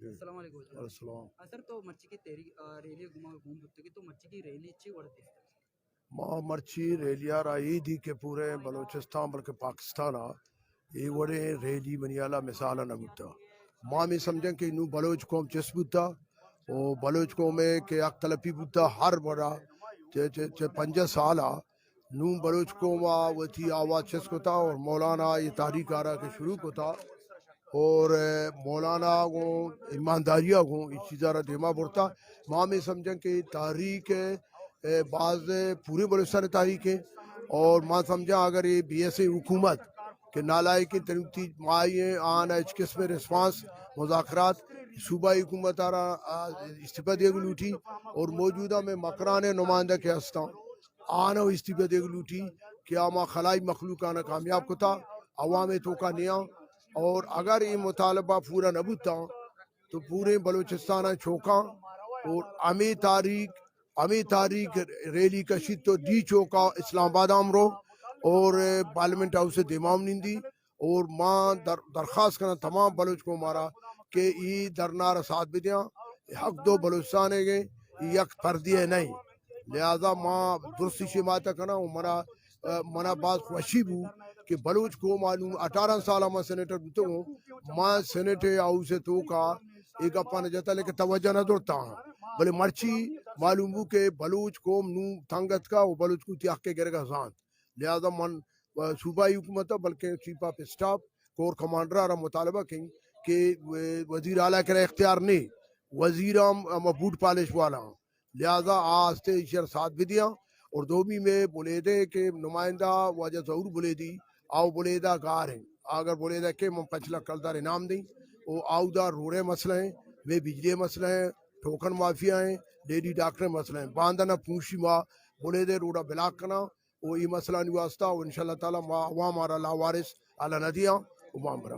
السلام علیکم السلام. سر تو مرچی کی تیری ریلی گھوم کی تو مرچی کی ریلی اچھی وڑتی ماں مرچی ریلیار آئی تھی کہ پورے بلوچستان بلکہ پاکستان یہ وڑے ریلی منیالا مثال نہ بتا ماں میں سمجھیں کہ نو بلوچ قوم چس بتا او بلوچ قوم میں کہ اک تلپی بتا ہر بڑا چے 5 سال نو بلوچ قوم وہ تھی آواز چس کو تھا اور مولانا یہ تحریک آرا کے شروع کو تھا اور مولانا کو ایمانداریہ کو اس چیزہ را دیما بڑھتا ماں میں سمجھیں کہ تحریک بعض پورے بلوچستان تحریک ہے اور ماں سمجھا اگر یہ بی ایس اے حکومت کہ نالائے کی تنتی مائیں آن اچ قسم ریسپانس مذاکرات صوبائی حکومت آرا استعفیٰ دے گلوٹی اور موجودہ میں مکران نمائندہ کے ہستاں آنا استعفیٰ دے گلوٹی کہ آما خلائی مخلوقانا کامیاب کتا عوام تو کا نیا اور اگر یہ مطالبہ پورا نہ بتا تو پورے بلوچستان چوکاں اور امی تاریخ ریلی کشید تو دی چوکا اسلام آباد امرو اور پارلیمنٹ ہاؤس سے دیمام نندی اور ماں درخواست کرنا تمام بلوچ کو مارا کہ ای درنار ساتھ بھی دیا حق دو بلوچستان ہے گئے یک پردی ہے نہیں لہذا ماں درستی شماعت کرنا منا بات خوشی بو کہ بلوچ کو معلوم 18 سالہ میں سینیٹر بوتے ہوں ماں سینیٹر ہاؤس تو کا ایک اپنا جاتا لیکن توجہ نہ دوڑتا ہوں بلے مرچی معلوم ہو کہ بلوچ قوم نو تنگت کا وہ بلوچ کو تیاق کے گرے گا زان لہذا من صوبائی حکومت بلکہ chief of staff corps commander آرہ مطالبہ کہیں کہ وزیر اعلیٰ کرے اختیار نہیں وزیرام بوٹ پالش والا لہذا آستے اشار ساتھ بھی دیا اور دومی میں بولے دے کہ نمائندہ واجہ ضرور بولے دی آؤ بولے دا گار ہیں اگر بولے دا کہ من 5 لاکھ کلدار انعام دیں او آؤ دا روڑے مسئلہ ہیں وہ بجلی مسئلہ ہیں ٹوکن مافیا ہیں لیڈی ڈاکٹر مسئلہ ہیں باندھنا پونشی ماں بولے دے روڑا بلاک کرنا وہ یہ مسئلہ نہیں واسطہ اور انشاءاللہ تعالی عوام آرہ لاوارس آلہ ندیاں عوام برا